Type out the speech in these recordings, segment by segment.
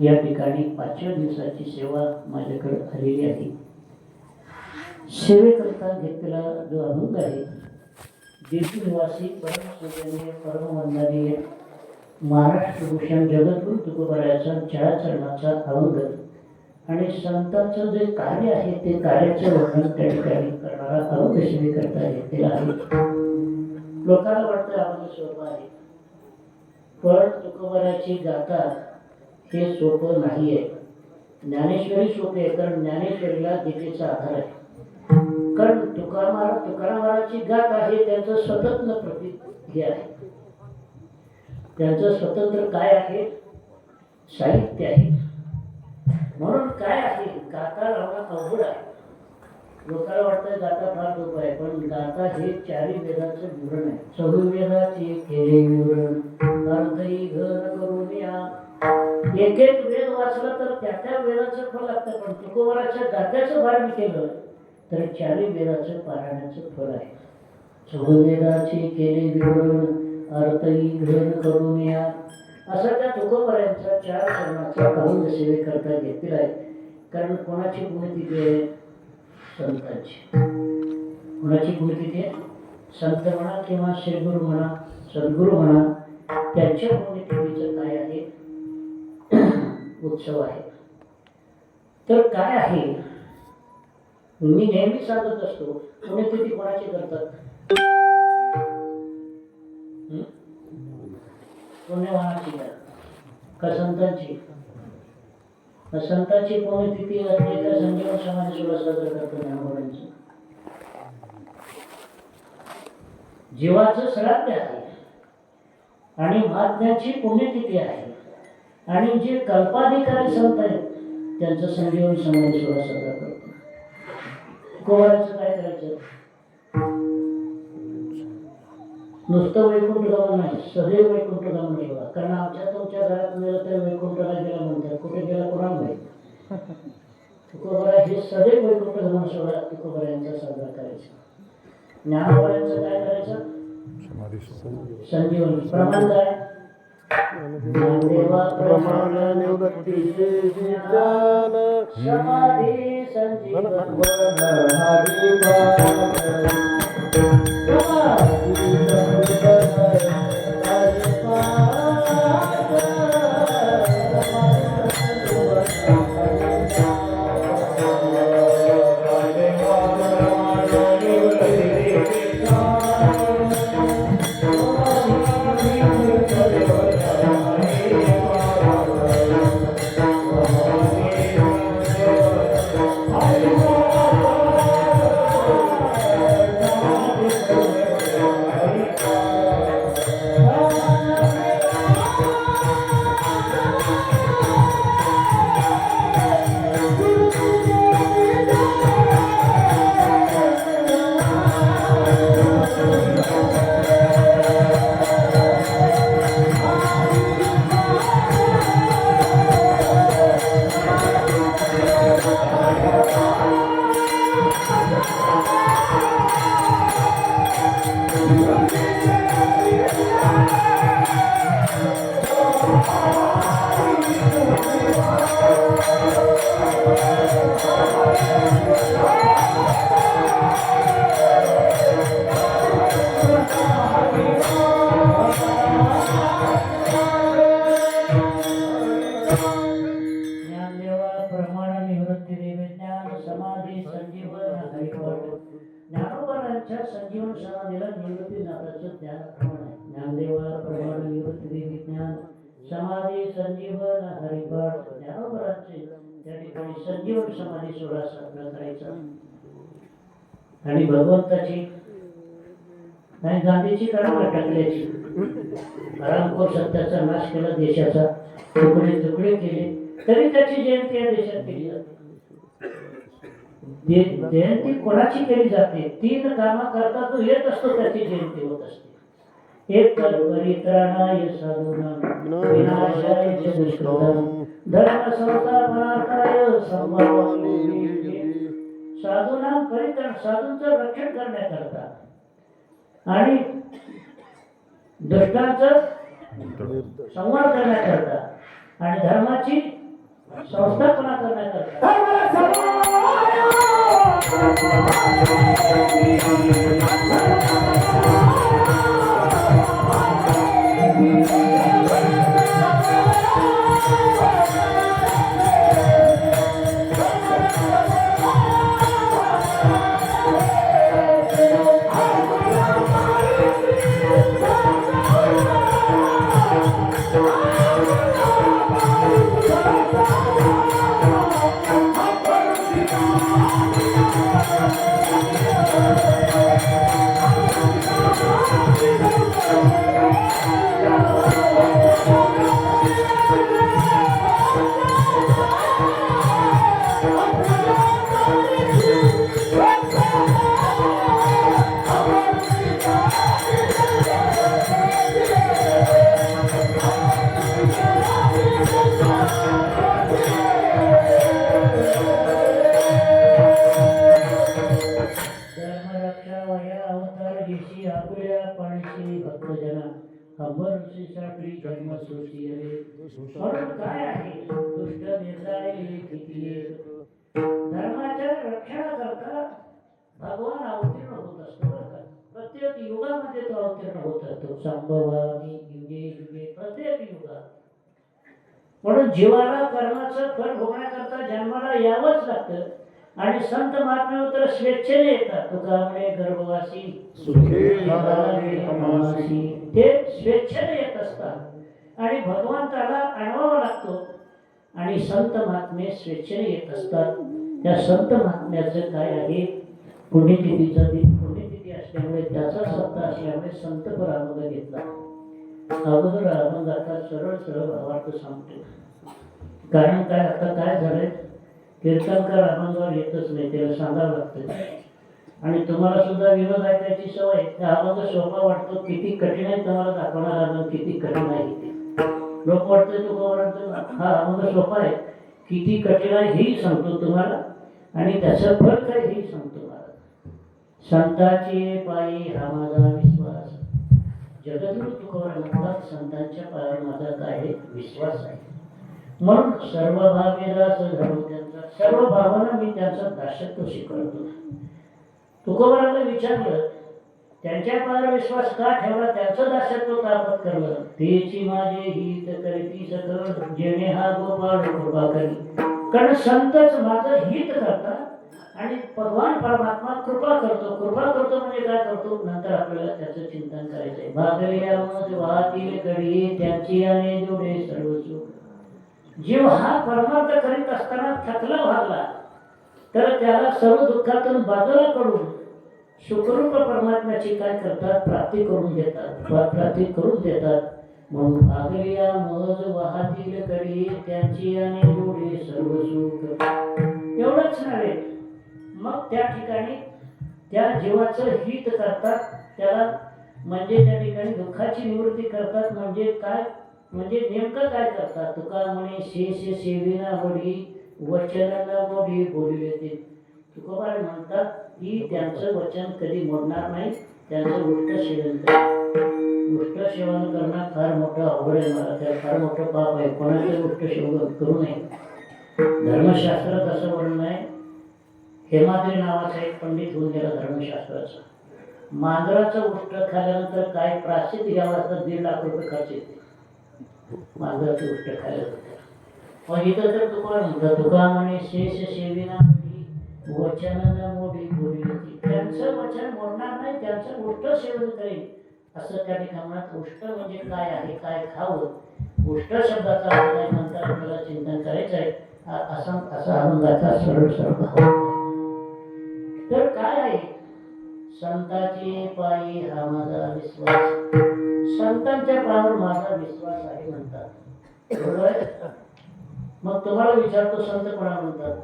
या ठिकाणी 5व्या दिवसाची सेवा माझ्याकडे आलेली आहे. सेवेकरता घेतलेला जो अभंग आहे, देशू निवासी परमपूजनीय परमवंदनीय महाराष्ट्र भूषण जगद्गुरु तुकोबारायाचा चरणाचा अभंग आणि संतांचं जे कार्य आहे ते कार्याचं वर्णन त्या ठिकाणी करणारा अभंग सेवेकरता घेतलेला आहे. लोकांना वाटतं अभंग सोपं आहे, पण तुकोबारायाची गाथा हे सोपं नाही आहे. ज्ञानेश्वरी सोपी आहे, कारण ज्ञानेश्वरीला गीतेचा आधार आहे. कारण तुकाराम महाराजांची गाथ आहे, त्यांचं स्वतंत्र प्रतीक हे आहे. त्यांचं स्वतंत्र काय आहे? साहित्य आहे. म्हणून काय आहे, गाथा लावणं अवघड आहे. लोकांना वाटतं गाथा फार सोपं आहे, पण गाथा हे 4 वेदांचं विवरण आहे. चतुर्वेदाचे केले विवरण, अर्थही घर करून या. एक एक वेद वाचला तर त्या वेदाचं फळ लागतं, पण तुकोबाराच्या गाथ्याचं भार केलं तर 4 वेदाचं पारायणाचं फळ आहे. चतुर्वेदाचे केले विवरण, अर्थही घर करून या. असा त्या तुकोबारायांचा 4 चरणाचा अभंग सेवेकरता घेतलेला आहे. कारण कोणाची पुण्यतिथी आहे? संतांची. कोणाची पुण्यतिथी आहे? संत म्हणा किंवा श्रीगुरु म्हणा, सद्गुरु म्हणा, त्यांच्या पुण्यतिथीचं काय आहे? उत्सव आहे. तर काय आहे, मी नेहमी सांगत असतो, पुण्यतिथी कोणाची करतात? पुण्यवानाची का संतांची? संतांची पुण्यतिथी असते तर संजीवन समाधी सोहळा साजरा करतो ज्ञानोबांचं. जीवाचं श्राद्ध आहे आणि महात्म्याची पुण्यतिथी आहे. आणि जे कल्पाधिकारी संत आहेत त्यांचं संजीवन समाधी सोहळा साजरा करतो. तुकोबाराचं काय करायचं? नुसतं वैकुंठ गमन नाही, सदैव वैकुंठ गमन सोहळा. कारण आमच्या तुमच्या घरात मिळत तर वैकुंठला गेला म्हणतात, कुठे गेला कोणाला माहिती. तुकोबारा हे सदैव वैकुंठ गमन सोहळा तुकोबारायांचा साजरा करायचा. ज्ञानोबारायांचं काय करायचं? संजीवन. प्रमाण काय? देवा प्रमाण निवृत्ती ज्ञान समाधी संजीवन संजीवन समाधीला निवृत्ती नाथाचं ध्यान प्रमाण आहे. ज्ञानदेवा प्रमाण निवृत्ती देवी ज्ञान समाधी संजीवन हरिपाठ. ज्ञानोबारांचे त्या ठिकाणी संजीवन समाधी सोहळा साजरा करायचा. आणि भगवंताची नाही, गांधीची काढून टाकल्याची. आरामखोर सत्याचा नाश केला, देशाचा तुकडे तुकडे केले, तरी त्याची जयंती या देशात केली जाते. जयंती कोणाची केली जाते? 3 कामं करता तो येत असतो, त्याची जयंती होत असते. एक परित्राणाय साधूनां विनाशाय च दुष्कृतां धर्म संस्थापनार्थाय संभावनी. साधूनां परित्राण, साधूंचं रक्षण करण्याकरता आणि दुष्टांचं संवाद करण्याकरता आणि धर्माची संस्थापना करण्याकरता म्हणून काय आहे दुष्ट निर्धारी धर्माच्या रक्षणाकरता भगवान अवतीर्ण होत असतो. प्रत्येक युगामध्ये तो अवतीर्ण होत असतो. संभवामी युगे युगे प्रत्येक युगात. म्हणून जीवाला कर्माचं फळ भोगण्याकरता जन्माला यावंच लागतं. आणि संत महात्मे तर स्वेच्छेने येतात. तुका म्हणे गर्भवासी ते स्वेच्छेने येत असतात आणि भगवंताला आणवावा लागतो. आणि संत महात्मे स्वेच्छेने येत असतात. त्या संत महात्म्याचं काय आहे, पुण्यतिथीचा दिन पुण्यतिथी असल्यामुळे त्याचा सत्ता असल्यामुळे संत परामर्श घेतला. अगोदर अभंगाचा सरळ सरळ भावार्थ सांगतो. कारण काय आता काय झालंय, कीर्तनकार अभंगावर येतच नाही, त्याला सांगावं लागतं. आणि तुम्हाला सुद्धा विनोद ऐकायची सवय. त्या अभंग सोपा वाटतो, किती कठीण आहे तुम्हाला दाखवणार अभंग किती कठीण आहे. लोक वाटतं तुकोबारांचं हा अभंग सोपा आहे, किती कठीण आहे हेही सांगतो तुम्हाला आणि त्याचं फळ काय हेही सांगतो मला. संतांचे पायी हा माझा विश्वास. जगद्गुरु तुकोबार म्हणतात संतांच्या पायावर माझा काय आहे विश्वास आहे. म्हणून सर्व भावेदास धर्म त्यांचा, सर्व भावांना मी त्यांचा दासत्व शिकवतो. तुकोबाराला विचारलं त्यांच्या पायावर विश्वास का ठेवला, त्यांचं दासत्व का पत्करलं. तेची माझे हित करीती सकळ जेणे हा गोपाळ कृपा करी. कारण संतच माझं हित करतात आणि भगवान परमात्मा कृपा करतो. कृपा करतो म्हणजे काय करतो, नंतर आपल्याला त्याचं चिंतन करायचंय. भागल्या वाहतील कडी त्यांची आणि जोडे सर्व सुख. जीव हा परमार्थ करीत असताना थकला भागला तर त्याला सर्व दुःखातून बाजूला करून सुखरूप परमात्म्याची काय करतात, प्राप्ती करून देतात, प्राप्ती करून देतात. म्हणून भागल्या मज वाहतील कडी त्यांची आणि जोडे सर्व सुख. एवढंच नव्हे, मग त्या ठिकाणी त्या जीवाचं हित करतात, त्याला म्हणजे त्या ठिकाणी दुःखाची निवृत्ती करतात. म्हणजे काय, म्हणजे नेमकं काय करतात. तुका म्हणे शेष सेविना वडी वचनाला वडी बोलले ते. तुकोबार म्हणतात की त्यांचं वचन कधी मोडणार नाही, त्यांचं उष्ट सेवन उष्ट सेवन करणं फार मोठं अवघड आहे. मला त्या फार मोठं पाप आहे. कोणाचं उष्ट सेवन करू नये. धर्मशास्त्रात असं वर्णन आहे. हेमाद्री नावाचा एक पंडित होऊन गेला धर्मशास्त्राचा. मांजराचं उष्ट खाल्ल्यानंतर काय प्राश्चित घ्यावं असतं, 1.5 लाख रुपये खर्च येते मांजराचं उष्ट खाल्ल्यानंतर. मग इथं तर तुका म्हणतात तुका म्हणे शेष सेविना वचन मोडी बोलली. त्यांचं वचन मोडणार नाही, त्यांचं उष्ट सेवन करेल असं त्या ठिकाणात. उष्ट म्हणजे काय आहे, काय खावं, उष्ट शब्दाचा अर्थ आहे. नंतर आपल्याला चिंतन करायचं आहे. असा अभंगाचा सरळ सरळ भाव. तर काय आहे, संतांचे पायी हा माझा विश्वास. संतांच्या पायावर माझा विश्वास आहे म्हणतात. बरोबर. मग तुम्हाला विचारतो संत कोणा म्हणतात.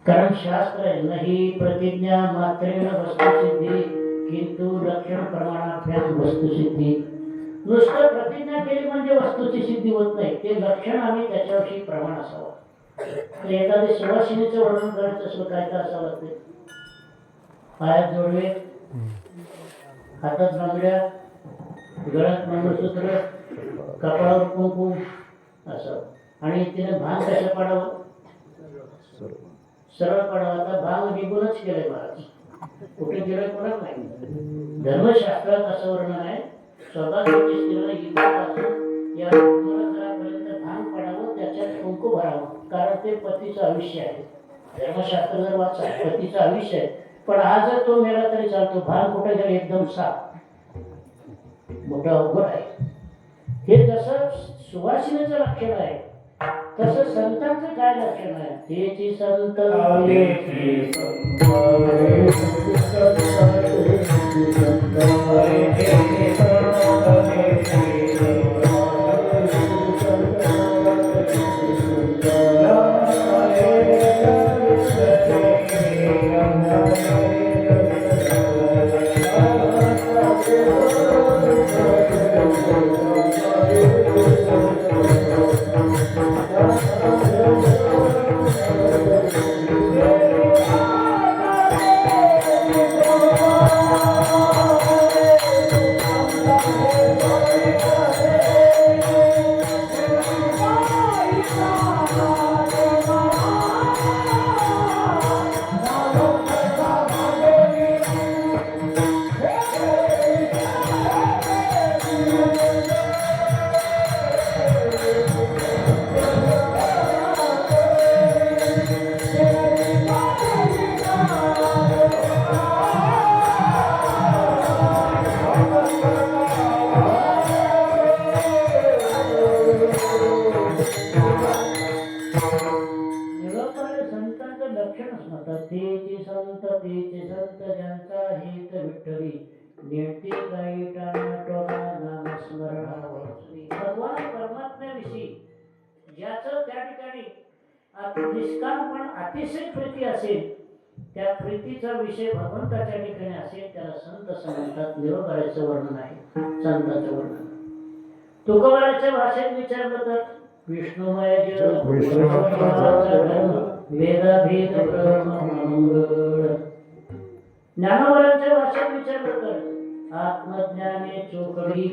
कारण शास्त्र आहे, नाही प्रतिज्ञा मात्रेण वस्तुसिद्धी किंतु लक्षण प्रमाणाभ्याम वस्तुसिद्धी. नुसतं प्रतिज्ञा केली म्हणजे वस्तूची सिद्धी होत नाही, ते लक्षण आणि त्याच्याविषयी प्रमाण असावं. तर एखाद्या सुवासिनीचं वर्णन करायचं असं काय काय असावं लागते. पायात जोडवे, हातात बांगड्या, गळ्यात मंगळसूत्र, कपाळावर कुंकुम असं. आणि तिने भांग कसं पाडावं, सरळ पाडावं. आता भांग निघूनच केलंय महाराज, कुठे गेलं कोणाच नाही. धर्मशास्त्रात असं वर्णन आहे, स्वतःच्या स्त्रीला इथपासून या घरापर्यंत भांग पाडावं, त्याच्यात कुंकू भरावं, कारण ते पतीचं आयुष्य आहे. धर्मशास्त्र जर वाचा, पतीचं आयुष्य आहे. पण हा जर तो मेला तरी चालतो, भांग कुठे गेला एकदम साफ, मोठं अवघड आहे. हे जसं सुवासिनेचं लक्षण आहे, तसं संतांचं काय लक्षण आहे. तेची संत भगवान परमात्म्याविषयी ज्याचं त्या ठिकाणी निष्काम पण अतिशय प्रीती असेल, त्या प्रीतीचा विषय भगवंताच्या ठिकाणी असेल, त्याला संत समजतात. निरोपाऱ्याचं वर्णन आहे, संतांचं वर्णन. तुकोबाराच्या भाषेत विचारलं तर विष्णुमय जग वेदाभेद मंगळ. ज्ञानोबाराच्या भाषेत विचारलं तर आत्मज्ञाने चोकडी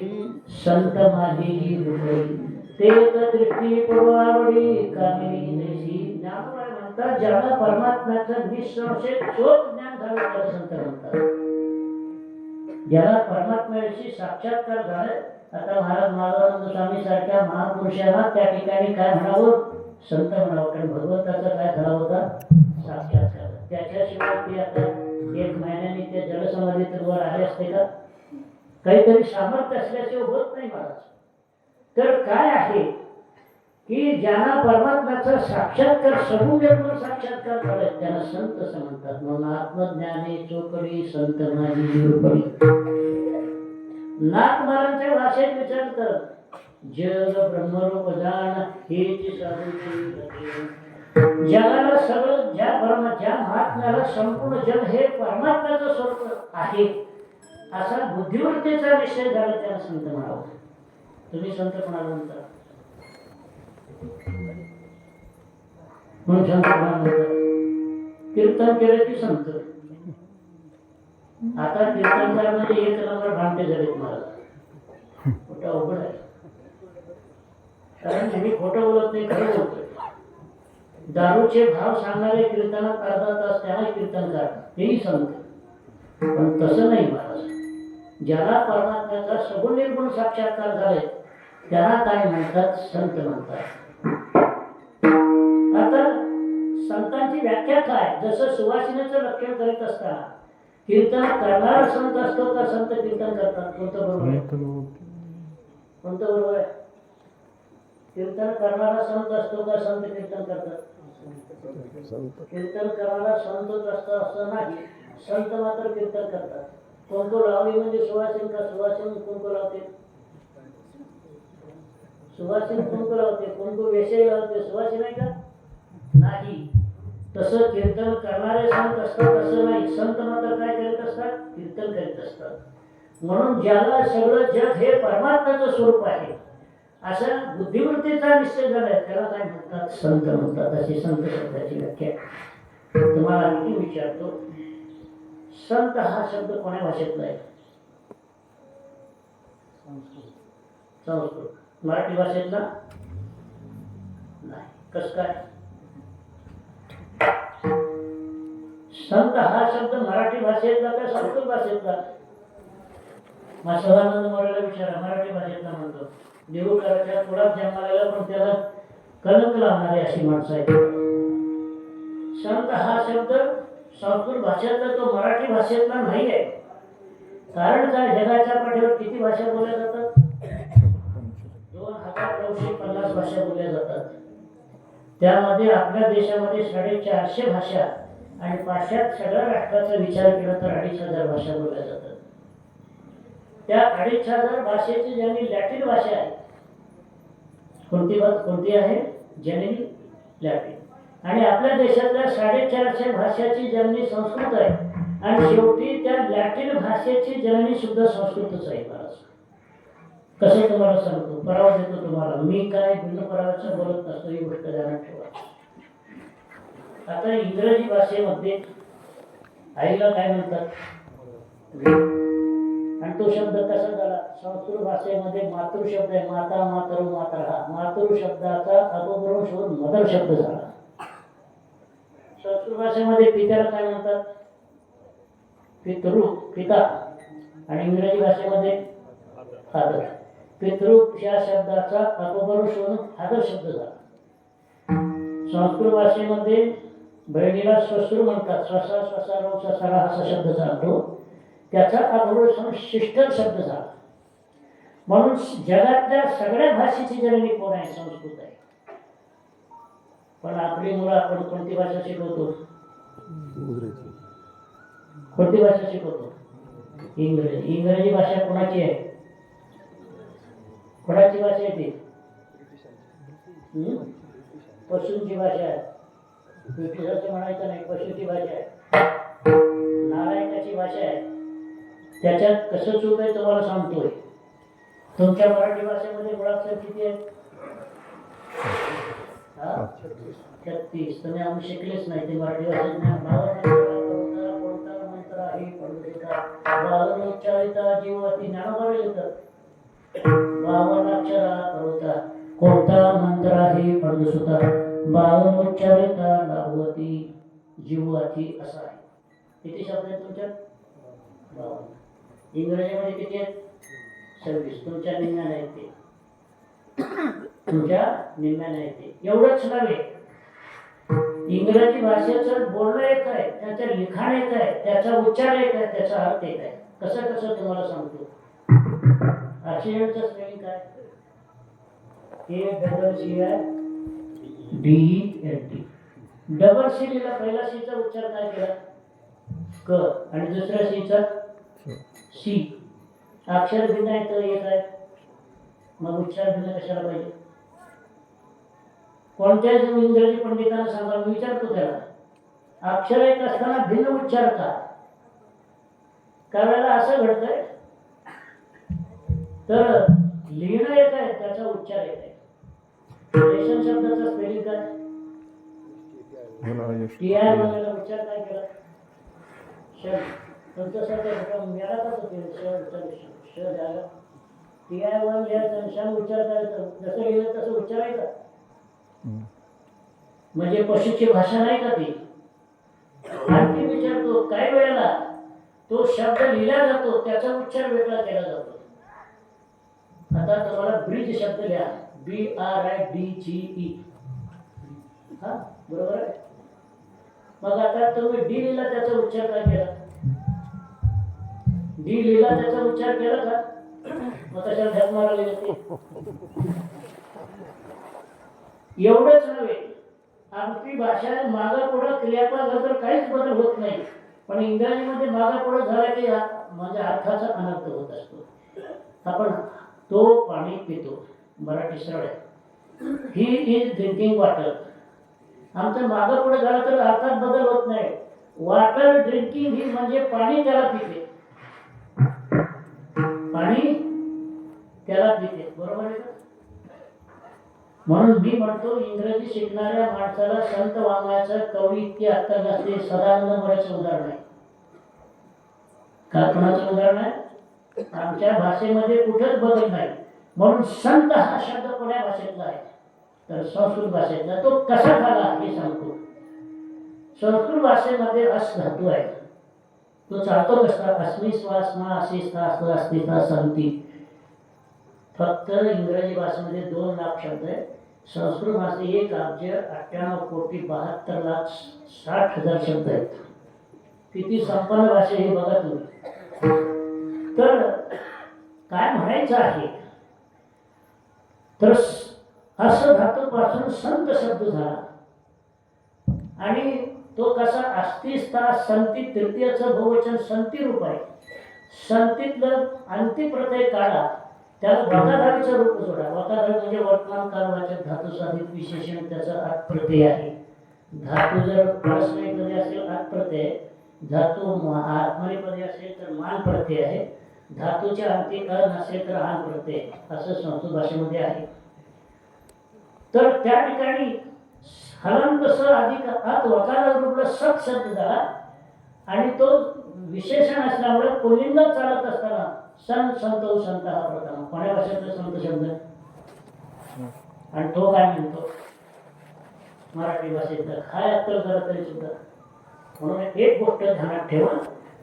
संत माझी दुखडी ते दृष्टी पूर्वावडी कामिनी देशी. ज्ञानोबा म्हणतात, ज्याला परमात्म्याचं निःसंशय चोख ज्ञान झालं त्याला संत म्हणतात. ज्याला परमात्म्याविषयी साक्षात्कार झालाय. आता महाराज माधवानंद स्वामी सारख्या महापुरुषांना त्या ठिकाणी काय म्हणावं, संत म्हणावं, कारण भगवंताचा काय झाला होता, साक्षात्कार. त्याच्याशिवाय ते आता एक महिन्याने ते जलसमाधीत वर आले असते का, काहीतरी सामर्थ्य असल्याशिवाय होत नाही महाराज. तर काय आहे की ज्यांना परमात्म्याचा साक्षात्कार सगुण निर्गुण साक्षात्कार झालाय त्यांना संत असं म्हणतात. म्हणून आत्मज्ञाने चोकडी संत माझी दुर्बळी. नाथ महाराजांच्या भाषेत विचारतं, जग ब्रह्मरूप जाण हेची साधूची. जगाला सगळं ज्या महात्म्याला संपूर्ण जग हे परमात्म्याचं स्वरूप आहे असा बुद्धिवृत्तीचा विषय झाला त्याला संत म्हणावं. तुम्ही संत कोणाला म्हणता, म्हणून संत कोणाला म्हणतात, कीर्तन केलं की संत. आता कीर्तनकार म्हणजे एक नंबर भांडे झालेत महाराज, खोटं अवघड आहे. कारण तुम्ही खोटं बोलत नाही, खरं बोलतोय. दारूचे भाव सांगणारे कीर्तनात अर्धा तास त्याला कीर्तनकार, तेही संत. पण तसं नाही महाराज. ज्याला परमात्म्याचा सगुण निर्गुण साक्षात्कार झाले त्याला काय म्हणतात, संत म्हणतात. आता संतांची व्याख्या काय, जसं सुवासिनेचं लक्षण करीत असताना कीर्तन करणारा संत असतो का संत कीर्तन करतात, कोणतं बरोबर आहे, कोणतं बरोबर आहे. कीर्तन करणारा संत असतो का संत कीर्तन करतात, कीर्तन करणारा संतच असतो असं नाही. संत मात्र कीर्तन करतात. कुंकू लावली म्हणजे सुवासिन का, सुवासिन कुंकू लावते, सुवासिन कुंकू लावते, कुंकू वेशही लावते, सुवासिन आहे का नाही. तसं कीर्तन करणारे संत असतात असं नाही. संत मात्र काय करीत असतात, कीर्तन करीत असतात. म्हणून ज्याला सगळं जग हे परमात्म्याचं स्वरूप आहे अशा बुद्धिवृत्तीचा निश्चय झालाय त्याला काय म्हणतात, संत म्हणतात. अशी संत शब्दाची व्याख्या. तुम्हाला आणखी विचारतो, संत हा शब्द कोण्या भाषेतला आहे, संस्कृत. मराठी भाषेतला नाही. कसं काय? संत हा शब्द मराठी भाषेतला का संस्कृत भाषेतला? मग सदानंद मोरेला विचारा, मराठी भाषेतला म्हणतो. देऊळकराच्या थोडाच जन्माला पण त्याला कलंक लावणारे अशी माणसं आहेत. संत हा शब्द संस्कृत भाषेतला, तो मराठी भाषेतला नाही आहे. कारण काय? जगाच्या पाठीवर किती भाषा बोलल्या जातात? 2950 भाषा बोलल्या जातात. त्यामध्ये आपल्या देशामध्ये 450 भाषा आणि पाश्चात्य सगळ्या राष्ट्राचा विचार केला तर 2500 भाषा बोलल्या जातात. त्या 2500 भाषेची ज्यांनी लॅटिन भाषा आहे, कोणती आहे? जननी लॅटिन. आणि आपल्या देशातल्या 450 भाषाची जननी संस्कृत आहे. आणि शेवटी त्या लॅटिन भाषेची जननी सुद्धा संस्कृतच आहे. महाराज कसं तुम्हाला सांगतो, परावा देतो तुम्हाला. मी काय भिन्न परावाचं बोलत नसतो, ही गोष्ट ध्यानात ठेवा. आता इंग्रजी भाषेमध्ये आईला काय म्हणतात? आणि तो शब्द कसा झाला? संस्कृत भाषेमध्ये मातृ शब्द आहे, माता, मातरू, मातरहा. मातृ शब्दाचा अपभ्रंश होऊन मदर शब्द झाला. संस्कृत भाषेमध्ये पित्याला काय म्हणतात? पितृ, पिता. आणि इंग्रजी भाषेमध्ये फादर. पितृ या शब्दाचा अपभ्रंश होऊन फादर शब्द झाला. संस्कृत भाषेमध्ये बहिणीला श्वश्रू म्हणतात. स्वसा, स्वसा, रव, ससारा असा शब्द चालतो. त्याचा अपभ्रंश होऊन शिष्टर शब्द झाला. म्हणून जगातल्या सगळ्या भाषेची जननी कोण आहे? संस्कृत आहे. पण आपली मुलं आपण कोणती भाषा शिकवतो? कोणती भाषा शिकवतो? इंग्रजी. इंग्रजी भाषा कोणाची आहे? कोणाची भाषा आहे ती? पशूंची भाषा आहे. ब्रिटिशांची म्हणायचं नाही, पशूची भाषा आहे, नालायकाची भाषा आहे. त्याच्यात कसं चूक आहे तुम्हाला सांगतोय. तुमच्या मराठी भाषेमध्ये मुळाक्षर किती आहेत? 36. तुम्ही आम्ही शिकलेच नाही ते मराठी भाषेत. मंत्र आहे उच्चारिता जीवती ज्ञानोबा लिहितात. 52 अक्षरा करोता कोणता मंत्र आहे पडदुसुता. 52 उच्चारिता लाभवती जीवती असा आहे. किती शब्द आहेत तुमच्यात? 52. इंग्रजीमध्ये किती आहेत? 26. तुमच्या निम्म्याने आहेत ते. तुमच्या निम्म्याने आहेत ते. एवढंच नव्हे, इंग्रजी भाषेचं बोलणं एक आहे, त्याचं लिखाण एक आहे, त्याचा उच्चार एक आहे, त्याचा अर्थ एक आहे. कसं कसं तुम्हाला सांगतो. आशियाचं स्पेलिंग काय? ACCIDENT. डबल सी लिहिला. पहिला सीचा उच्चार काय केला? क. आणि दुसऱ्या सीचा सी. अक्षर भिन्न आहे तर एक आहे, मग उच्चार भिन्न कशाला पाहिजे? कोणत्याच इंग्रजी पंडितांना सांगा, मी विचारतो त्याला, अक्षर एक असताना भिन्न उच्चार का? त्यावेळेला असं घडतंय तर लिहिणं एक आहे, त्याचा उच्चार एक आहे. रेशन शब्दाचा स्पेलिंग काय? TI बनवायला उच्चार काय केला? शब्द. तुमच्यासारखं मेळा का तो श झाला. TI वर लिहायचं, शब्द उच्चार करायचं. जसं लिहिलं तसं उच्चारायचं. म्हणजे पशुची भाषा नाही का ती? आणखी विचारतो, काही वेळेला तो शब्द लिहिला जातो, त्याचा उच्चार वेगळा केला जातो. आता तुम्हाला ब्रिज शब्द लिहा, BRIDGE. हा बरोबर आहे. मग आता तुम्ही डी लिहिला, त्याचा उच्चार काय केला? डी लिहिला, त्याचा उच्चार केला का? मग कशाला झक मारायला येते? एवढंच नव्हे, आपली भाषा मागा पुढं क्रियापदाबद्दल काहीच बदल होत नाही. पण इंग्रजीमध्ये मागा पुढं झाला की म्हणजे अर्थाचा अनर्थ होत असतो. आपण तो पाणी पितो, मराठी सरळ आहे, ही इज ड्रिंकिंग वॉटर. आमचं मागं पुढे झालं तर अर्थात बदल होत नाही. वॉटर ड्रिंकिंग ही म्हणजे पाणी त्याला पिते, पाणी त्याला पिते. बरोबर आहे का? म्हणून मी म्हणतो, इंग्रजी शिकणाऱ्या माणसाला संत वाङ्मयाचं कवी इतकी अक्कल नसते. सदानंद मोरेचं उदाहरण आहे का? कोणाचं उदाहरण आहे? आमच्या भाषेमध्ये कुठंच बदल नाही. म्हणून संत हा शब्द कोण्या भाषेतला आहे? तर संस्कृत भाषेतला तो कसा झाला हे सांगतो. संस्कृत भाषेमध्ये अस धातू आहे. तो चालतो कसा? अस्मी श्वासना अशिस्ता अस्तित्वा संती. फक्त इंग्रजी भाषेमध्ये 2 लाख शब्द आहेत. संस्कृत भाषेत 1,98,72,60,000 शब्द आहेत. किती संपन्न भाषा हे बघा तुम्ही. तर काय म्हणायचं आहे तर असं धातूपासून संत शब्द झाला आणि तो कसा? अस्तिस्था संती तृतीयाचं बहुवचन संती रूप आहे. संतीतलं अंती प्रत्यय काढा, त्याला वकाधारीचं रूप जोडा. वकाधारी म्हणजे वर्तमान कालवाचक धातू साधित विशेषण, त्याचा आत प्रत्यय आहे. धातू जर परस्मैपदी असेल आत प्रत्यय, धातू आत्मनेपदी असेल तर मान प्रत्यय आहे, धातूच्या अंती अ नसेल तर आन प्रत्यय, असं संस्कृत भाषेमध्ये आहे. तर त्या ठिकाणी हलंत स अधिक आत वकारात रूपला सत शब्द झाला आणि तो विशेषण असल्यामुळे पुल्लिंगात चालत असताना सन संतो संत हा प्रथम कोण्या भाषेतला संत शब्द आणि तो काय म्हणतो मराठी भाषेतला काय अक्कल करा तरी सुद्धा. म्हणून एक गोष्ट ध्यानात ठेवा,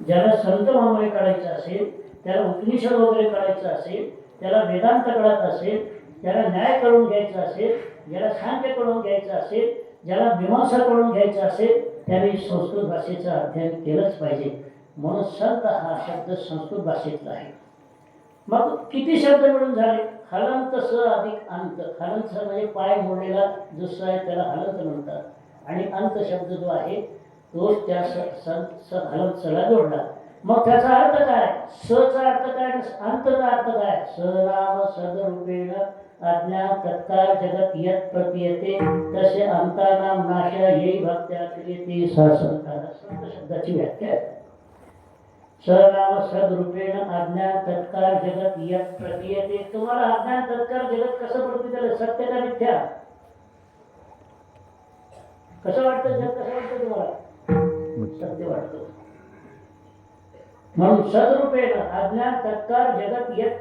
ज्याला संत मामले काढायचं असेल, त्याला उपनिषद वगैरे काढायचं असेल, त्याला वेदांत कळत असेल, ज्याला न्याय करून घ्यायचा असेल, ज्याला सांख्य करून घ्यायचं असेल, ज्याला मीमांसा करून घ्यायचं असेल, त्याने संस्कृत भाषेचं अध्ययन केलंच पाहिजे. म्हणून संत हा शब्द संस्कृत भाषेतला आहे. मग किती शब्द मिळून झाले? हलंत स अधिक अंत. हलंत स म्हणजे पाय मोडलेला जो स आहे त्याला हलंत म्हणतात आणि अंत शब्द जो आहे तो त्या हलंत सला जोडला. मग त्याचा अर्थ काय? सचा अर्थ काय? अंतचा अर्थ काय? सनाम सदरूपेण अज्ञान तत्काळ जगत यत प्रतीयते तसे अंतानाम नाशा येई भक्त्या क्रियते संतान. संत शब्दाची व्याख्या आहे. सनाम सदरूपेण अज्ञान तत्काळ जगत यत प्रतीयते. तुम्हाला अज्ञान तत्काळ जगत कसं प्रतीत झालं? सत्य का मिथ्या? कसं वाटतं जग? कसं वाटतं तुम्हाला? सत्य वाटतं. म्हणून सदरूपेण अज्ञान तत्काळ जगत यत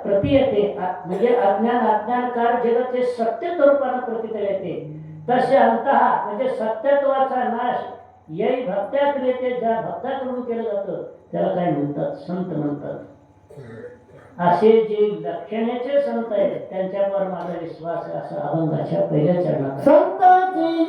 प्रतीयते म्हणजे अज्ञान जगत हे सत्य स्वरूपानं प्रतीत येते. तसे अंतः म्हणजे सत्यत्वाचा नाश यही भक्त्या क्रियते, ज्या भक्ताकडून केलं जातं त्याला काय म्हणतात? संत म्हणतात. असे जे लक्षणेचे संत आहेत त्यांच्यावर माझा विश्वास आहे, असं अभंगाच्या पहिल्या चरणात संतांची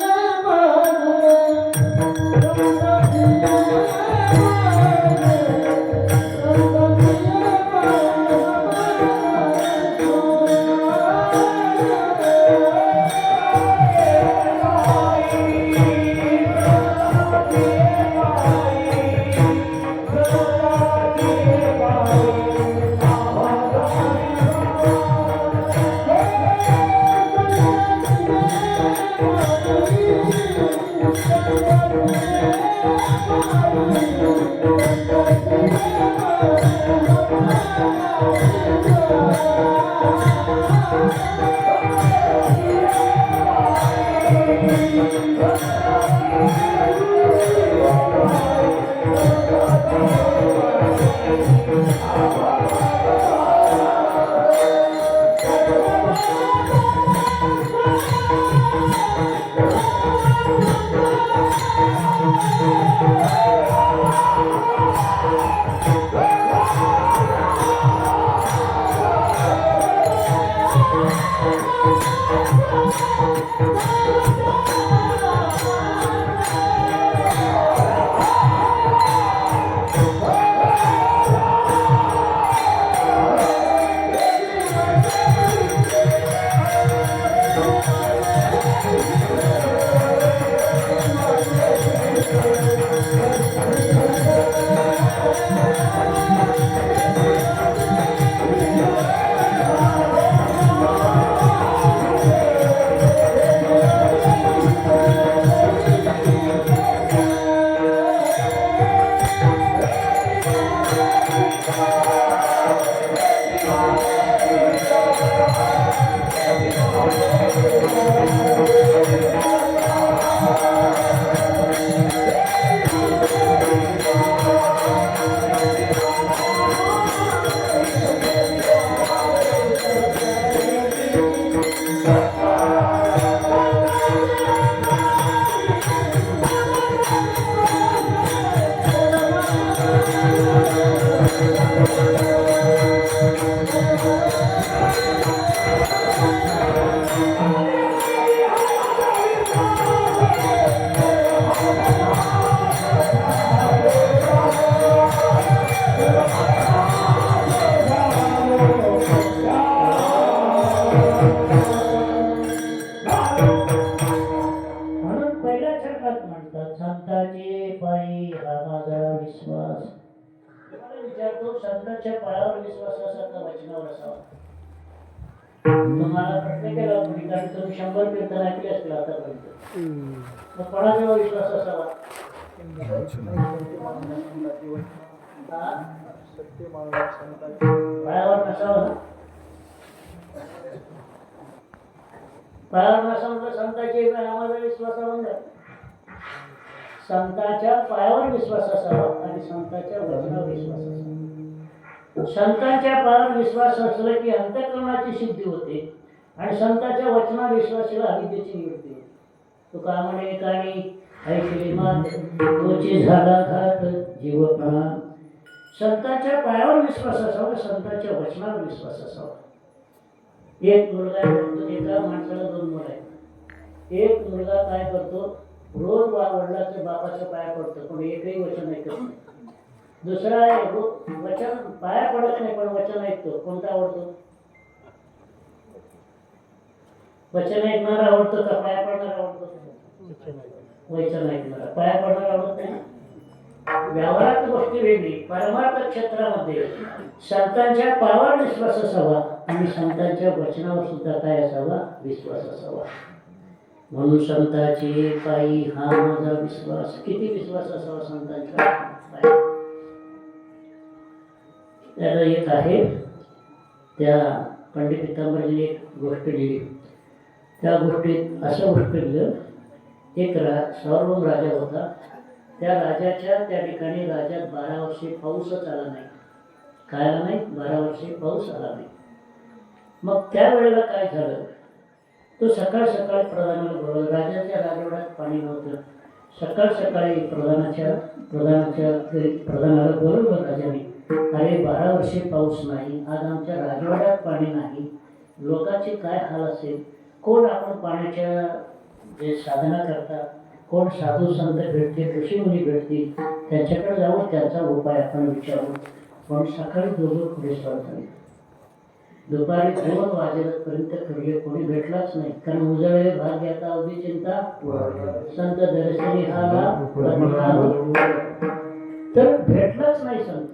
Thank you. विचारतो, संतांच्या पायावर विश्वास असा का वचनावर असावा? तुम्हाला प्रश्न केला कोणी, कारण तुम्ही 100 कीर्तन ऐकले असतील आतापर्यंत. मग कोणाजवळ विश्वास असावा? पायावर नसावा ना. पायावर नसावा तर संतांची आम्हाला विश्वासावर संतांच्या पायावर विश्वास असावा आणि संतांच्या वचनावर विश्वास असावा. संतांच्या पायावर विश्वास असला की अंतःकरणाची सिद्धी होते आणि संतांच्या वचनावर विश्वासाला अविद्येची निवृत्ती होते. तुका म्हणे कानी ऐकले मात तोची झाला घात जीव प्राण. संतांच्या पायावर विश्वास असावा, संतांच्या वचनावर विश्वास असावा. एक मुलगा एका माणसाला 2 मुलं आहेत. एक मुलगा काय करतो, रोज वडिलाच्या बापाच्या पाया पडतो पण एकही वचन ऐकत नाही. दुसरा वचन पाया पडत नाही पण वचन ऐकतो. कोणता आवडतो? वचन ऐकणारा आवडतो का पाया पडणारा आवडतो? वचन ऐकणारा. पाया पडणारा आवडत नाही. व्यवहारात गोष्टी वेगळी, परमार्थ क्षेत्रामध्ये संतांच्या पायावर विश्वास असावा आणि संतांच्या वचनावर सुद्धा काय असावा? विश्वास असावा. म्हणून संतांचे पायी हा माझा विश्वास. किती विश्वास असावा संतांच्या पायी? त्याला एक आहे, त्या पंडित पितांबरजीने एक गोष्ट लिहिली. त्या गोष्टीत असं गोष्ट लिहिलं, एक सार्वभौम राजा होता. त्या राजाच्या त्या ठिकाणी राज्यात 12 वर्षे पाऊसच आला नाही. काय आला नाही? 12 वर्षे पाऊस आला नाही. मग त्यावेळेला काय झालं, तो सकाळ सकाळी प्रधानाला बोलवलं. राजाच्या राजवाड्यात पाणी नव्हतं. सकाळ सकाळी प्रधानाला बोलवलं राजाने. अरे 12 वर्षे पाऊस नाही, आज आमच्या राजवाड्यात पाणी नाही, लोकांचे काय हाल असेल. कोण आपण पाण्याच्या जे साधना करतात, कोण साधू संत भेटतील, ऋषीमुनी भेटतील, त्यांच्याकडे जाऊन त्याचा उपाय आपण विचारू. पण सकाळी दोघं पुढे झाले. दुपारी 2 वाजेपर्यंत फिरले, कोणी भेटलाच नाही. कारण उजळे भाग्याचा अवधी चिंता संत दर्शनी हाला तर भेटलाच नाही संत.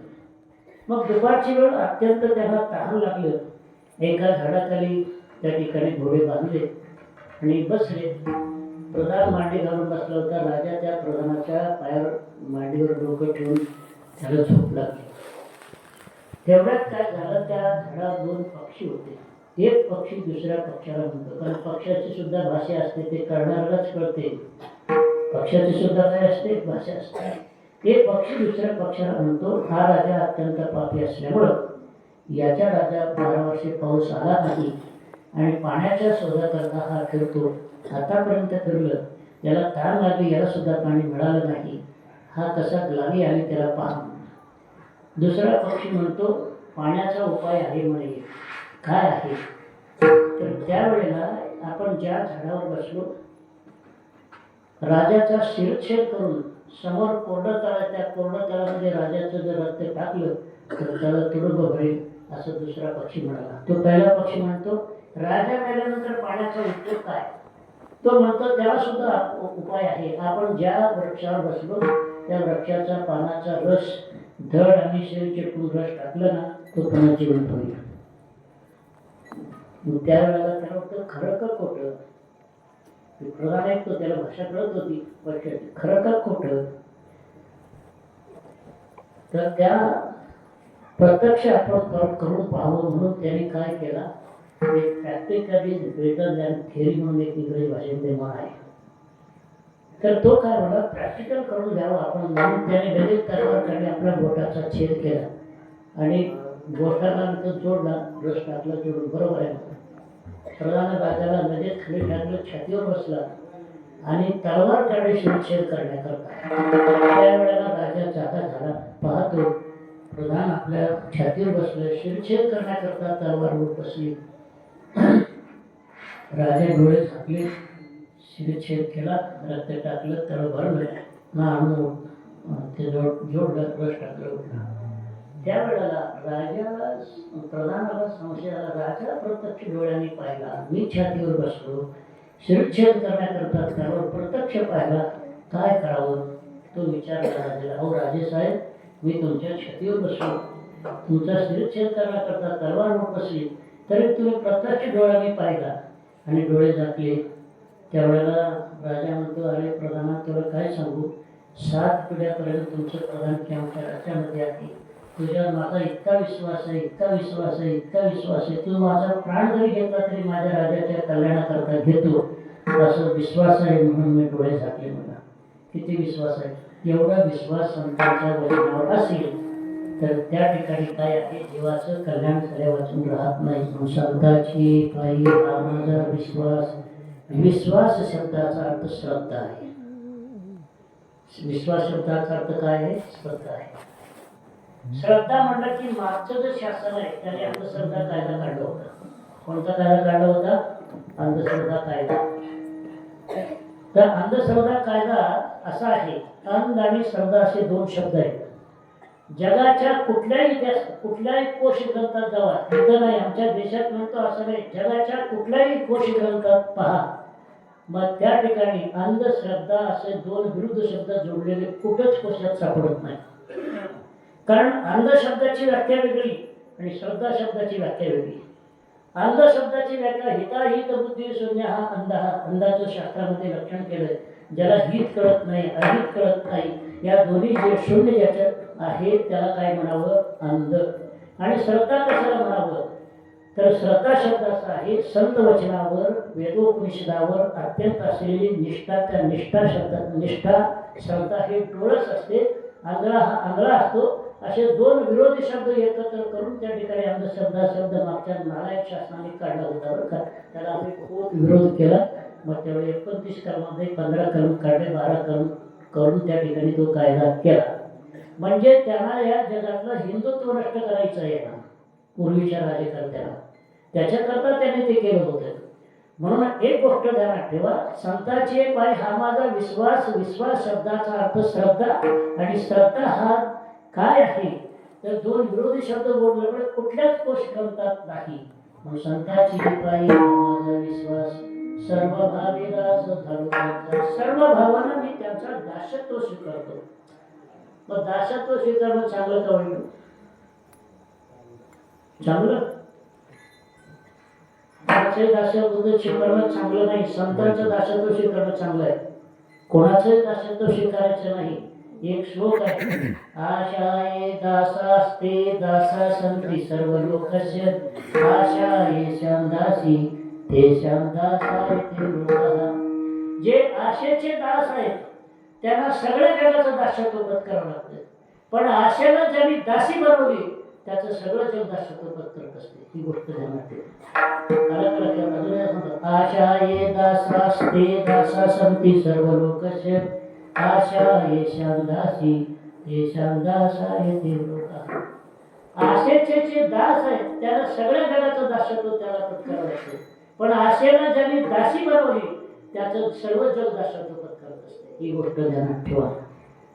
मग दुपारची वेळ अत्यंत त्यांना तहान लागलं. एका झाडाखाली त्या ठिकाणी घोडे बांधले आणि बसले. प्रधान मांडी घालून बसला होता. राजा त्या प्रधानाच्या पायावर मांडीवर डोकं ठेवून त्याला झोप लागली. तेवढ्यात काय झालं, त्या झाडावर 2 पक्षी होते. एक पक्षी दुसऱ्या पक्षाला म्हणतो, कारण पक्षाची सुद्धा भाषा असते, ते कळणाऱ्यालाच कळते. पक्षाची सुद्धा काय असते? भाषा असते. एक पक्षी दुसऱ्या पक्षाला म्हणतो, हा राजा अत्यंत पापी असल्यामुळं याच्या राजा 12 वर्षे पाऊस आला नाही आणि पाण्याच्या शोधा करता हा फिरतो. आतापर्यंत फिरलं, याला तहान लागली, याला सुद्धा पाणी मिळालं नाही. हा कसा लागी आली त्याला पाहा. दुसरा पक्षी म्हणतो, पाण्याचा उपाय आहे म्हणे. काय आहे? तर त्यावेळेला आपण ज्या झाडावर बसलो, राजाचा शिरछेद करून समोर कोरडं तळ, त्या कोरडं तळामध्ये राजाचं जर रक्त टाकलं तर त्याला तुडुंब भरेल, असं दुसरा पक्षी म्हणाला. तो पहिला पक्षी म्हणतो, राजा मेल्यानंतर पाण्याचा उपयोग काय? तो म्हणतो, त्याला सुद्धा उपाय आहे. आपण ज्या वृक्षावर बसलो त्या वृक्षाचा पानाचा रस धड आणि शेर चिटकून रस टाकलं ना, तो पुन्हा जिवंत होईल. त्यावेळेला त्याला वाटतं खरं का खोटं? प्रधान ऐकतो, त्याला भाषा कळत होती पक्षाची. खरं का खोटं? तर त्या प्रत्यक्ष आपण करून पाहावं म्हणून त्याने काय केला, एक प्रॅक्टिकली ग्रेटर दॅन थेअरी म्हणून एक इंग्रजी भाषेमध्ये म्हण आहे. तर तो काय म्हणा, प्रॅक्टिकल करून घ्यावं आपण म्हणून त्याने लगेच तलवार काढली, आपल्या बोटाचा छेद केला आणि बोटाला नंतर जोडला, रस टाकला जोडून. बरोबर आहे. प्रधान राजाला लगेच खाली टाकलं, छातीवर बसला आणि तलवार काढली शिरछेद करण्याकरता. त्यावेळेला राजा जागा झाला, पाहतो प्रधान आपल्या छातीवर बसलं, शिरछेद करण्याकरता तलवारवर बसली. राजा डोळे झाकले, शिरछेद केला, रक्त टाकलं, तळ भरलं ना, ते जोडलं, रस टाकलं, उठला. त्यावेळेला राजाला प्रधानाला संशय आला. राजा प्रत्यक्ष डोळ्यांनी पाहिला, मी छातीवर बसलो, शिरछेद करण्याकरता त्यावर प्रत्यक्ष पाहिला, काय करावं? तो विचारला राजाला. अहो राजेसाहेब, मी तुमच्या छातीवर बसलो, तुमचा शिरच्छेद करण्याकरता तलवार होत असली तरी तुम्ही प्रत्यक्ष डोळ्याने पाहिला आणि डोळे झाकले. त्यावेळेला राजा म्हणतो, अरे प्रधाना तुला काय सांगू, 7 पिढ्यापर्यंत तुमचं प्रधान आमच्या राज्यामध्ये आहे. तुझ्यावर माझा इतका विश्वास आहे, इतका विश्वास आहे, इतका विश्वास आहे, तू माझा प्राण जरी घेतला तरी माझ्या राजाच्या कल्याणाकरता घेतो, असं विश्वास आहे म्हणून मी डोळे झाकले. मला किती विश्वास आहे. एवढा विश्वास संतांच्या वचनावर असेल तर त्या ठिकाणी काय आहे, जीवाचं कल्याण झाल्यावाचून राहत नाही. संतांची पायी हा माझा विश्वास. विश्वास शब्दाचा अर्थ श्रद्धा आहे. विश्वास शब्दाचा अर्थ काय आहे? श्रद्धा आहे. श्रद्धा म्हटलं की मागचं जे शासन आहे त्याने अंधश्रद्धा कायदा काढला होता. कोणता कायदा काढला होता? अंधश्रद्धा कायदा. तर अंधश्रद्धा कायदा असा आहे, अंध आणि श्रद्धा असे 2 शब्द आहेत. जगाच्या कुठल्याही कोश ग्रंथात जावा, इथं नाही आमच्या देशात म्हणतो असं नाही, जगाच्या कुठल्याही कोश ग्रंथात पहा, मग त्या ठिकाणी अंधश्रद्धा असे 2 विरुद्ध शब्द जोडलेले कुठंच कोशात सापडत नाही. कारण अंध शब्दाची व्याख्या वेगळी आणि श्रद्धा शब्दाची व्याख्या वेगळी. अंध शब्दाची व्याख्या हिताहित बुद्धी शून्य हा अंध. अंधाचं शास्त्रामध्ये लक्षण केलंय, ज्याला हित कळत नाही, अहित कळत नाही, या दोन्ही जे शून्य ज्याच्यात आहे त्याला काय म्हणावं? अंध. आणि श्रद्धा कशाला म्हणावं? तर श्रद्धा शब्द असा आहे, संत वचनावर वेदोपनिषदावर अत्यंत असलेली निष्ठा. त्या निष्ठा शब्दात निष्ठा श्रद्धा हे डोळस असते, आंधळा हा आंधळा असतो. असे 2 विरोधी शब्द एकत्र करून त्या ठिकाणी अंधश्रद्धा शब्द मागच्या नालायक शासनाने काढला होता बरं का. त्याला आम्ही खूप विरोध केला. मग त्यावेळी 29 कलमामध्ये 15 कलम काढले, 12 कलम करून त्या ठिकाणी तो कायदा केला. म्हणजे त्यांना या जगातलं हिंदुत्व नष्ट करायचं आहे ना पूर्वीच्या राज्यकर्त्याला, त्याच्याकरता त्याने ते केलं होतं. म्हणून एक गोष्ट ध्यानात ठेवा, संतांचे पाय हा माझा विश्वास. विश्वास शब्दाचा अर्थ श्रद्धा, आणि श्रद्धा हा काय आहे तर 2 विरोधी शब्द बोलल्यामुळे कुठल्याच कोश ग्रंथात नाही. म्हणून संतांची पायी माझा विश्वास, सर्व भावी दास झालो. सर्व भावांना मी त्यांचा दासत्व स्वीकारतो. मग दासत्व स्वीकारणं चांगलं का वाईट? चांगलं. कोणाचंही दासत्व स्वीकारणं चांगलं नाही, संतांचं दासत्व स्वीकारणं चांगलं आहे. कोणाचंही दासत्व स्वीकारायचं नाही. एक श्लोक आहे, आशाये दासास्ते दासा संती सर्व लोकस्य, आशाये दासी ते दासाय ते लोकाः. जे आशेचे दास आहेत त्यांना सगळ्या जगाचं दासत्व पत्करावं लागतं, पण आशेला ज्यांनी दासी बनवली त्याचं सगळं जग दासत्व पत्करत असते. ही गोष्ट ध्यानात ठेवा. आशाये दासास्ते दासा संती सर्व लोकस्य, आशा दासी येशान दासाय ते लोकाः. आशेचे जे दास आहेत त्याला सगळ्या जगाचं दासत्व त्याला पत्करावं लागतं, पण आशेला ज्यांनी दासी बनवली त्याचं सर्व जग दासत्व पत्करत असते. ही गोष्ट ध्यानात ठेवा.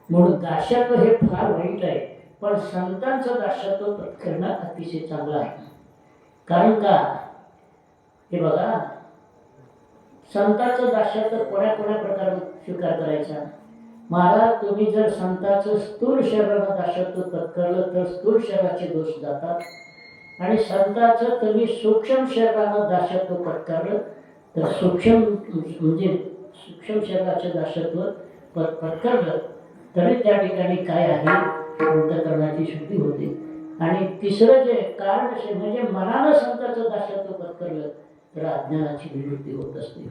म्हणून दासत्व हे फार वाईट आहे, पण संतांचं दासत्व पत्करणं अतिशय चांगलं आहे. कारण का? हे बघा, संतांचं दासत्व कोण्या प्रकारे स्वीकार करायचा? महाराज, तुम्ही जर संतांचं स्थूल शरीरानं दासत्व पत्करलं तर स्थूल शरीराचे दोष जातात, आणि संतांचं तुम्ही सूक्ष्म शरीरानं दासत्व पत्करलं तर सूक्ष्म शरीराचे दासत्व पत्करलं तरी त्या ठिकाणी काय आहे? अंतःकरणाची शुद्धी होते. आणि तिसरं जे कारण म्हणजे मनानं संतांचं दासत्व पत्करलं तर अज्ञानाची निवृत्ती होत असते.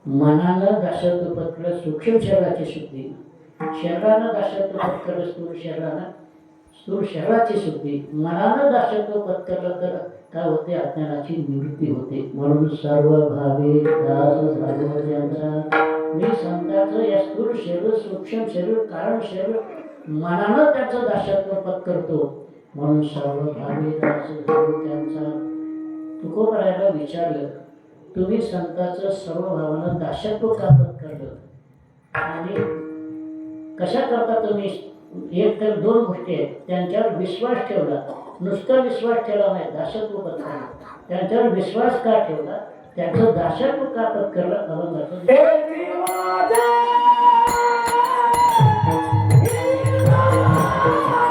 मनानं दासत्व पत्करलं सूक्ष्म शरीराची शुद्धी, शरीरानं दासत्व पत्करलं स्थूल शरीराची शुद्धी, मनानं दासत्व पत्करलं तर काय होते? अज्ञानाची निवृत्ती होते. म्हणून सर्व भावे दास झालो त्यांचा. मी संतांचं या स्थूल शरीर, सूक्ष्म शरीर, कारण शरीर मनानं त्याचं दासत्व पत्करतो. म्हणून सर्व भावे दास झालो त्यांचा. तुकोबरायाला विचारलं, तुम्ही संतांचं सर्व भावानं दासत्व का पत्करलं आणि कशा करता तुम्ही? एक तर 2 गोष्टी आहेत. त्यांच्यावर विश्वास ठेवला, नुसता विश्वास ठेवला नाही, दासत्व पत्करलं. त्यांच्यावर विश्वास का ठेवला, त्यांचं दासत्व का पत्करलं? अभंगाचं Hey,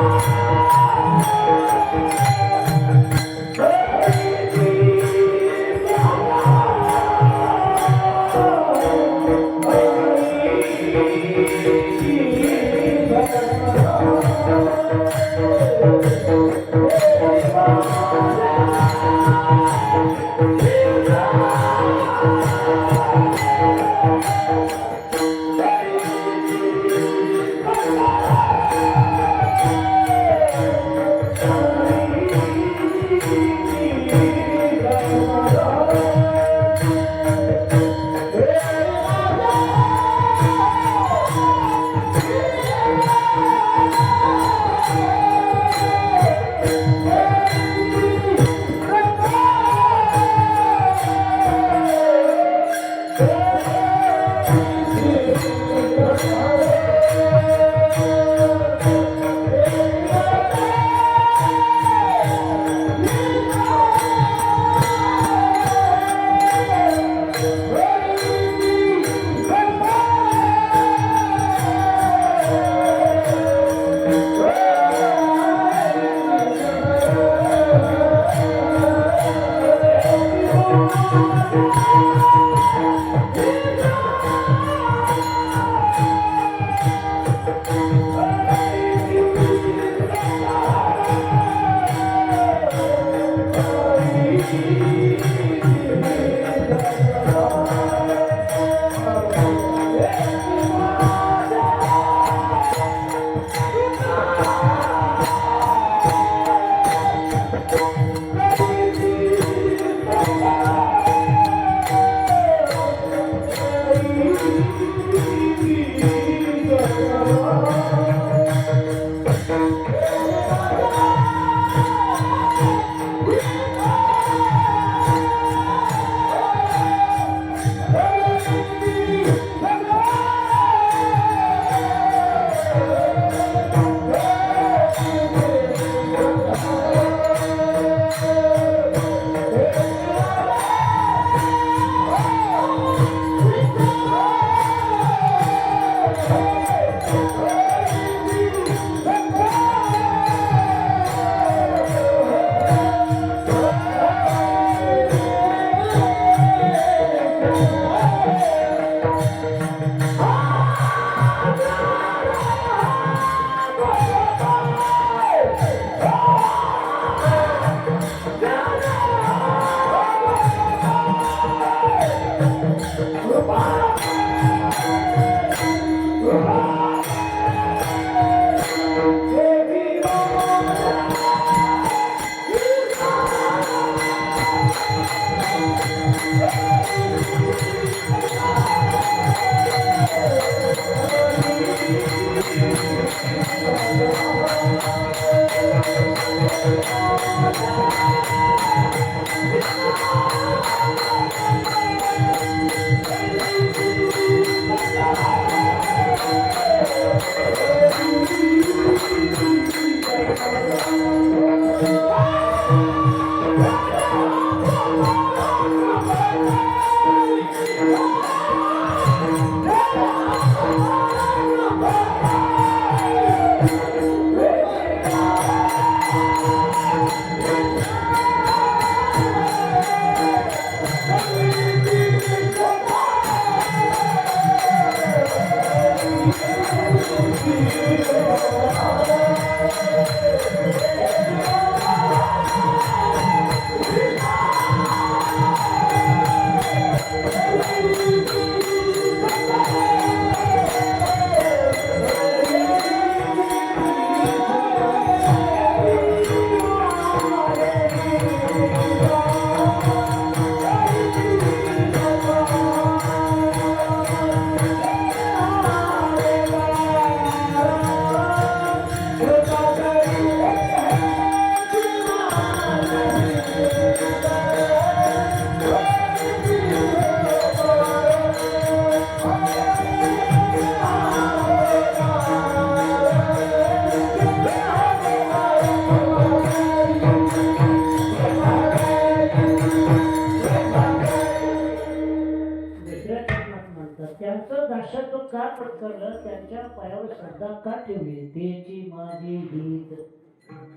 त्यांचं दासत्व का पत्करलं, त्यांच्या पायावर श्रद्धा का ठेवली, तेची माझी गीत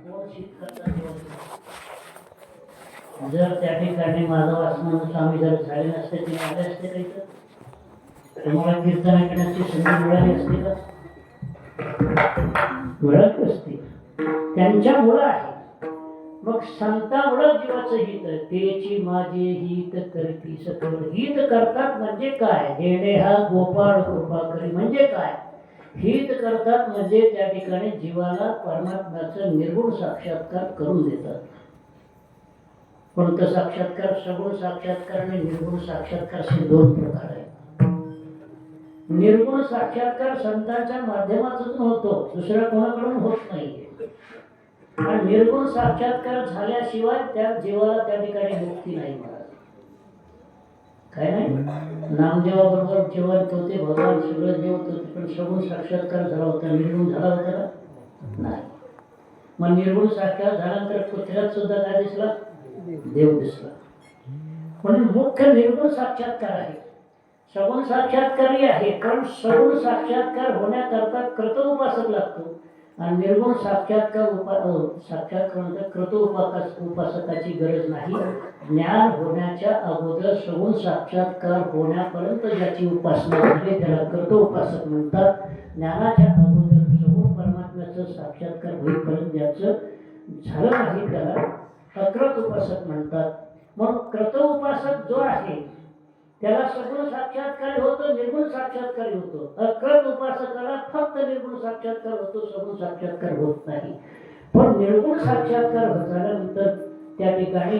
कोण शीत करतात. जर त्या ठिकाणी माझा वासमान स्वामी जर झाले नसते, ते आले असते काही तर तुम्हाला कीर्तन ऐकण्याची संधी मिळाली असते का? मिळत असते. त्यांच्यामुळं आहे. मग संतांमुळं जीवाचं हित, तेची माझे हित करती सकल. हित करतात म्हणजे काय? जेणे हा गोपाळ कृपा करी म्हणजे काय? हित करतात म्हणजे त्या ठिकाणी जीवाला परमात्म्याचं निर्गुण साक्षात्कार करून देतात. कोणतं साक्षात्कार? सगुण साक्षात्कार आणि निर्गुण साक्षात्कार असे दोन प्रकार आहेत. निर्गुण साक्षात्कार संतांच्या माध्यमातून होतो, दुसऱ्या कोणाकडून होत नाही. आणि निर्गुण साक्षात्कार झाल्याशिवाय त्या जीवाला त्या ठिकाणी मुक्ती नाही मिळत. काय नाही नामदेवाबरोबर जेव्हा होते भगवान सगळं देव होते, पण सगुण साक्षात्कार झाला होता, निर्गुण झाला होता का? नाही. मग निर्गुण साक्षात झाल्यानंतर कुत्र्यात सुद्धा काय दिसला? देव दिसला. म्हणून मुख्य निर्गुण साक्षात्कार आहे. सगुण साक्षात्कारही आहे, पण सगुण साक्षात्कार होण्याकरता कृत उपासक लागतो आणि निर्गुण साक्षात्कार कृत उपासकाची गरज नाही. ज्ञान होण्याच्या अगोदर सगुण साक्षात्कार होण्यापर्यंत ज्याची उपासना झाली त्याला कृत उपासक म्हणतात. ज्ञानाच्या अगोदर सगुण परमात्म्याचं साक्षात्कार होईपर्यंत ज्याचं झालं नाही त्याला अकृत उपासक म्हणतात. मग कृत उपासक जो आहे त्याला सगुण साक्षात्कार होतो, निर्गुण साक्षात्कार होतो. अकृत उपासकाला फक्त निर्गुण साक्षात्कार होतो, सगुण साक्षात्कार होत नाही. पण निर्गुण साक्षात्कार झाल्यानंतर त्या ठिकाणी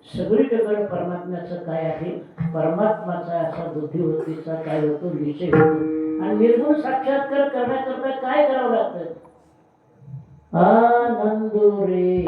सगळीकडे परमात्म्याचं काय आहे, परमात्माचा असा बुद्धिवृत्तीचा काय होतो, निश्चय होतो. आणि निर्गुण साक्षात्कार करण्याकरता काय करावं लागतं? आनंदो रे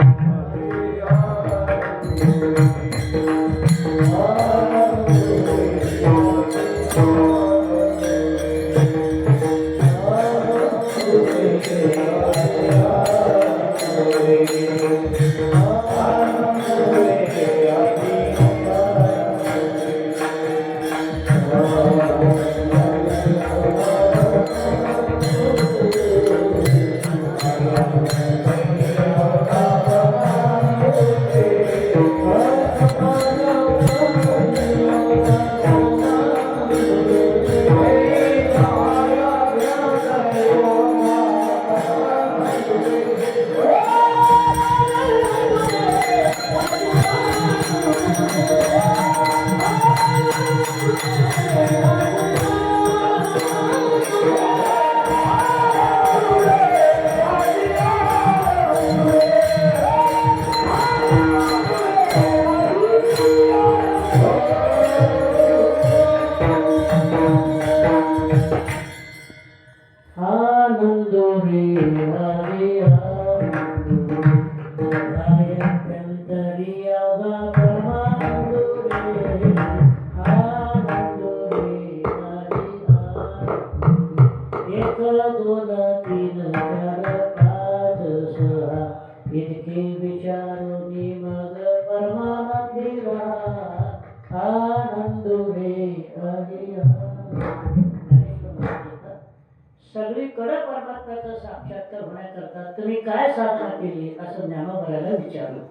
सगळीकडे परमात्म्याचा साक्षात्कार होण्याकरता तुम्ही काय साधना केली असं ज्ञानोबराला विचारलं.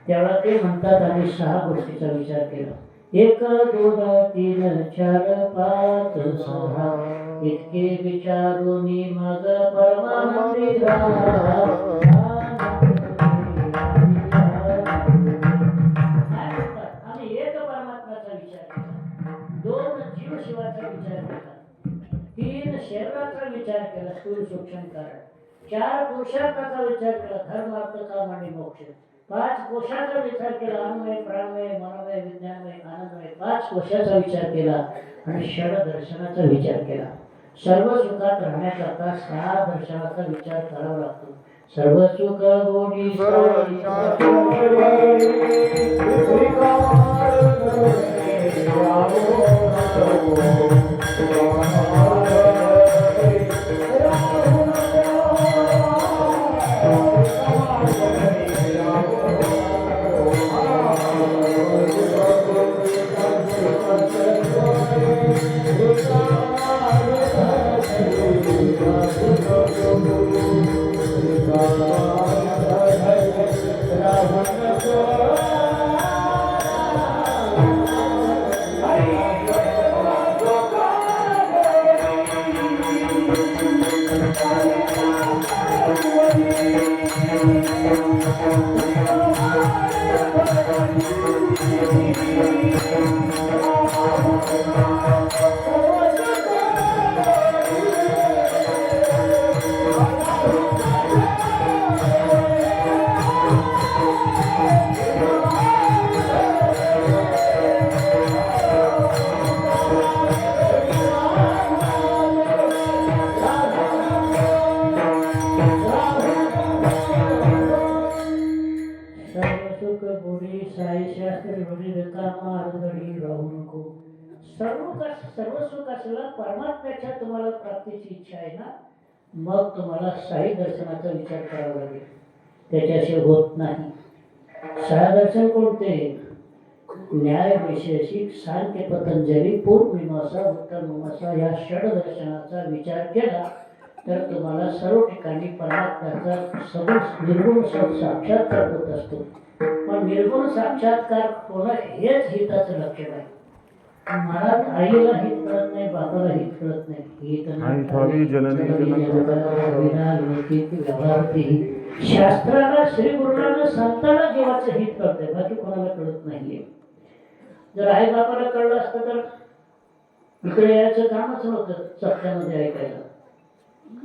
तेव्हा ते म्हणतात आम्ही 6 गोष्टीचा विचार केला. 1 2 3 4 5 6 इतके विचारून मग परमानंदी राहा. आम्ही एक परमात्म्याचा विचार केला, 2 जीव शिवाचा विचार केला, 3 शरीराचा विचार केला, स्थूल सूक्ष्म कारण, 4 पुरुषार्थाचा विचार केला, धर्म अर्थ काम आणि मोक्ष, 5 कोशाचा विचार केला, अन्वय प्राणमय मनोमय विज्ञानमय आनंदमय, 5 कोशाचा विचार केला आणि षड दर्शनाचा विचार केला. सर्व सुखात राहण्याकरता 6 दर्शनाचा विचार करावा लागतो. सर्व सुख गोडी सर्व सुख असलेला परमात्म्याच्या तुम्हाला प्राप्तीची इच्छा आहे ना, मग तुम्हाला साई दर्शनाचा विचार करावा लागेल. त्याच्याशिवाय होत नाही. साई दर्शन कोणते? न्याय वैशेषिक सांख्य पतंजली पूर्वमीमांसा उत्तरमीमांसा या षडदर्शनाचा विचार केला तर तुम्हाला सर्व ठिकाणी परमात्म्याचा सगुण निर्गुण साक्षात्कार होत असतो. पण निर्गुण साक्षात्कार होणं हेच हिताचं लक्षण आहे. मला आईला हित कळत नाही, बाबाला हित कळत नाही. शास्त्राला श्री गुरुला संतांना जीवाचं हित कळतंय, बाकी कोणाला कळत नाहीये. जर आई बापाला कळलं असतं तर इकडे यायचं कामच नव्हतं सत्यामध्ये ऐकायला.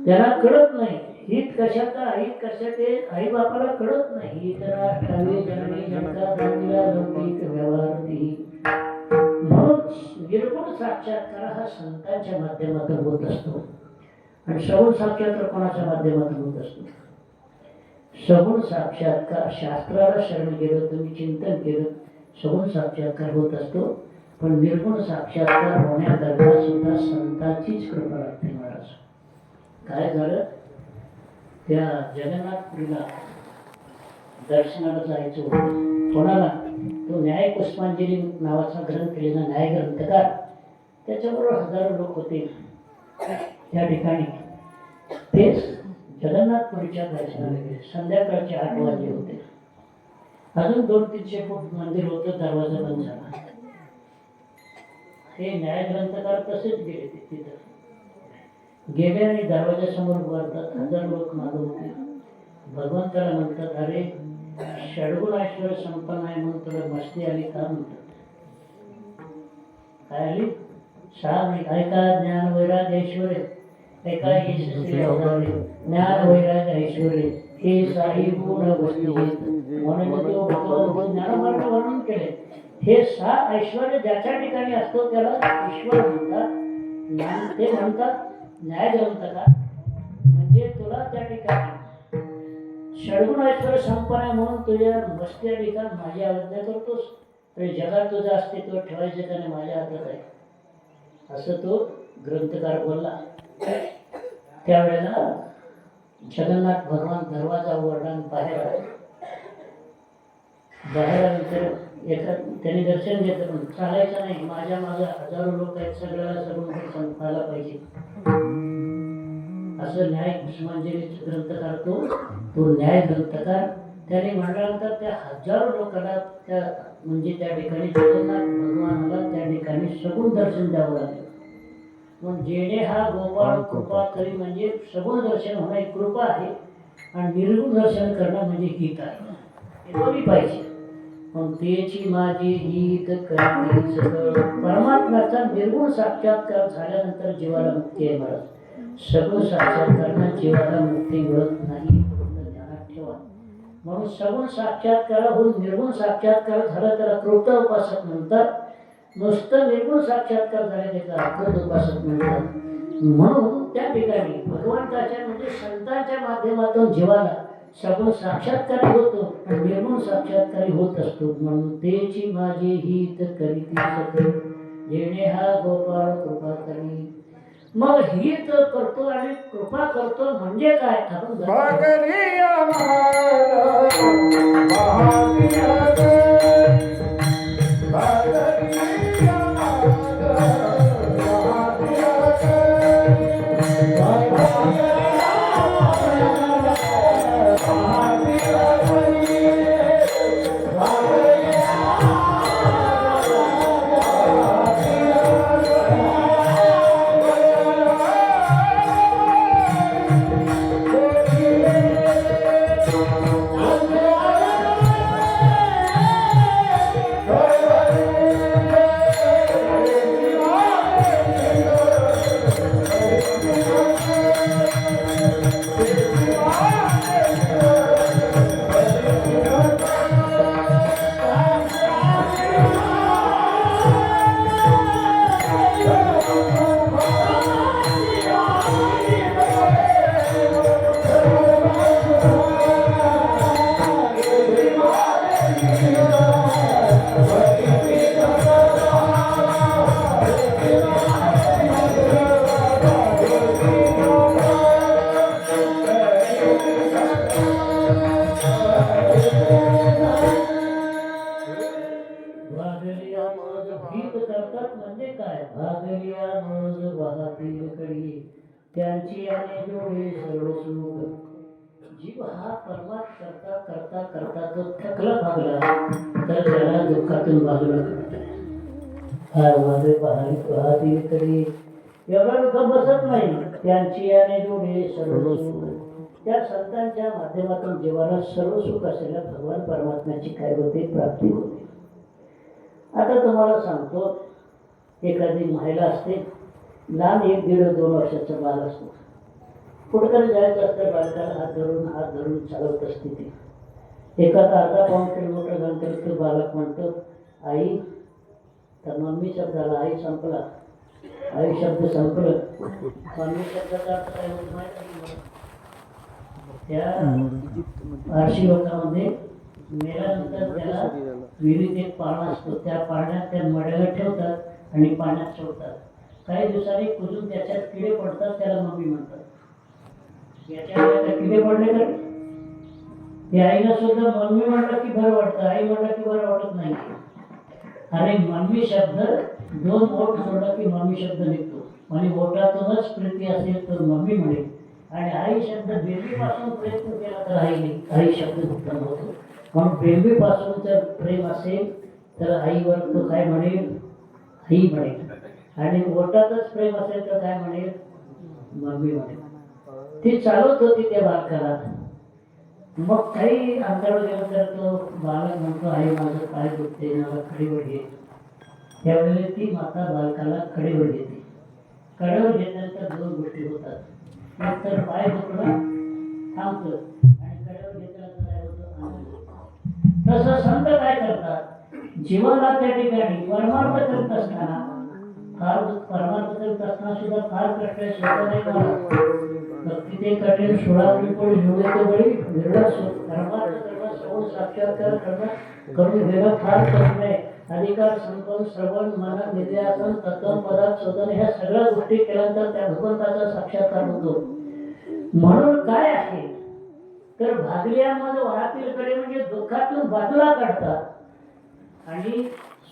त्यांना कळत नाही हित कशाचा, हित कशा ते आई बापाला कळत नाही. म्हणून निर्गुण साक्षात्कार हा संतांच्या माध्यमातून होत असतो. आणि सगुण साक्षात्कार कोणाच्या माध्यमातून होत असतो? सगुण साक्षात्कार शास्त्राला शरण गेलं, तुम्ही चिंतन केलं, सगुण साक्षात्कार होत असतो. पण निर्गुण साक्षात्कार होण्याकरता सुद्धा संतांचीच कृपा लागते. महाराज काय झालं, त्या जगन्नाथपुरीला दर्शनाला जायचं होतं. कोणाला? तो न्याय पुष्पांजली नावाचा ग्रंथ केलेला न्याय ग्रंथकार, त्याच्याबरोबर हजारो लोक होते त्या ठिकाणी. तेच जगन्नाथपुरीच्या दर्शनाला गेले. संध्याकाळचे 8 वाजले होते. अजून 200-300 फूट मंदिर होतं, दरवाजा बंद झाला. हे न्याय ग्रंथकार तसेच गेले. तिथं गेले आणि दरवाजासमोर उभारतात. 1000 लोक मागे होते. भगवंताला म्हणतात, अरे षडगुण ऐश्वर्य संपन्न आहे म्हणून तुला मस्ती आली का? म्हणतात. काय आली? 6 महिने ऐका. ज्ञान वैराग ऐश्वर्य ऐका. ज्ञान वैराग ऐश्वर्य हे साई गुण गोष्टी ज्ञानमार्ग वर्णन केले. हे 6 ऐश्वर्य ज्याच्या ठिकाणी असतो त्याला ईश्वर म्हणतात. ते म्हणतात न्याय ग्रंथकार. म्हणजे तुला त्या ठिकाणी षडगुण ऐश्वर्य संपन्न म्हणून तुझ्या मस्ती आली का? माझी आज्ञा करतोस तरी जगात तुझं अस्तित्व ठेवायचं त्याने माझ्या हातात आहे, असं तो ग्रंथकार बोलला. त्यावेळेला जगन्नाथ भगवान दरवाजा उघडला आणि बाहेर आले. बाहेर आल्यानंतर एका त्यांनी दर्शन घेतलं, पण चालायचं नाही. माझ्या मागे हजारो लोक आहेत, सगळ्याला सगळं संपायला पाहिजे असं न्याय पुष्पांजलीचा ग्रंथकार तो न्याय ग्रंथकार. त्याने म्हटल्यानंतर त्या हजारो लोकांना त्या म्हणजे त्या ठिकाणी जगन्नाथ भगवानाला त्या ठिकाणी सगुण दर्शन द्यावं लागलं. मग जेणे हा गोपाळ कृपा करी म्हणजे सगुण दर्शन होणं एक कृपा आहे आणि निर्गुण दर्शन करणं म्हणजे गीत आहे. हे दोन्ही पाहिजे. मग त्याची माझी हित करते सगळं. परमात्म्याचा निर्गुण साक्षात्कार झाल्यानंतर जीवाला मुक्ती आहे. महाराज सगुण साक्षात्कार जीवाला मुक्ती मिळत नाही, ध्यानात ठेवा. म्हणून सगुण साक्षात्काराहून निर्गुण साक्षात्कार झाला त्याला कृत उपासक म्हणतात. नुसतं निर्गुण साक्षात्कार झाले त्याला अकृत उपासक म्हणतात. म्हणून त्या ठिकाणी भगवंताच्या म्हणजे संतांच्या माध्यमातून जीवाला सगुण साक्षात्कारी होतो आणि निर्गुण साक्षात्कारी होत असतो. म्हणून तेची माझी हित करीती सगळं जेणे हा गोपाळ कृपा करी. मग हित करतो आणि कृपा करतो म्हणजे काय? आपण करी त्यांची आणि जोडे सर्व सुख. जीव हा परमात करता करता करता तो थकला भागला तर त्याला दुःखातून बाजूला करतो. फार माझे पाहती तरी एवढा दुःख बसत नाही. त्यांची आणि जोडे सर्व सुख. त्या संतांच्या माध्यमातून जीवाला सर्व सुख असलेल्या भगवान परमात्म्याची काय होते? प्राप्ती होते. आता तुम्हाला सांगतो, एखादी महिला असते, लहान 1-1.5-2 वर्षाचा बाळ असतो. कुठेतरी जायचं असतं, बालकाला हात धरून चालवत असते ती. एखादा अर्धा-पाऊण किलोमीटर नंतर तो बालक म्हणतो आई, तर मम्मी शब्दाला आई संपला. आई शब्द संपलं. मम्मी शब्दाचा अर्थ काय होत माहिती आहे? त्या पारशी लोकांमध्ये मेल्यानंतर त्याला विहिरीत एक पाळणा असतो. त्या पाळण्यात त्या मड्याला ठेवतात आणि पाण्यात सोडतात. काही दिवसांनी कुजून त्याच्यात किडे पडतात, त्याला मम्मी म्हणतात. याच्या किडे पडले तर ते आईला सुद्धा मम्मी म्हणलं की बरं वाटतं, आई म्हणलं की बरं वाटत नाही. आणि मम्मी शब्द 2 बोट सोडलं की मम्मी शब्द निघतो. आणि बोटातूनच प्रीती असेल तर मम्मी म्हणेल, आणि आई शब्द बेंबीपासून प्रयत्न केला तर आई शब्द उत्पन्न होतो. म्हणून बेंबीपासून जर प्रेम असेल तर आईवर तो काय म्हणेल? आई म्हणेल. आणि बोटातच प्रेम असेल तर काय म्हणेल? मम्मी म्हणेल. ती चालवत होती त्या बालकाला. मग काही अंतरावर गेलं तर तो बालक म्हणतो आई माझं पाय दुखते, मला कडेवर घे. त्यावेळेला ती माता बालकाला कडेवर घेते. कडेवर घेतल्यानंतर 2 गोष्टी होतात. एक तर पाय दुखणं थांबतं आणि कडेवर घेतल्यानंतर काय होतं? आनंद होतो. तसं संत काय करतात? जीवाला त्या ठिकाणी परमार्थ करत असताना परमार्थ करत असताना सुद्धा फार कष्ट आहे. स्वतः भक्ती ते कठीण 16 पण एवढे ते बळी निर्णय परमार्थ करणं, सगुण साक्षात्कार करून वेगळं फार कठीण आहे. अधिकार संपन्न श्रवण मन निध्यासन तत्व पदार्थ शोधन ह्या सगळ्या गोष्टी केल्यानंतर त्या भगवंताचा साक्षात्कार होतो. म्हणून काय आहे तर भागल्यामध्ये वाहतील कडे म्हणजे दुःखातून बाजूला काढतात आणि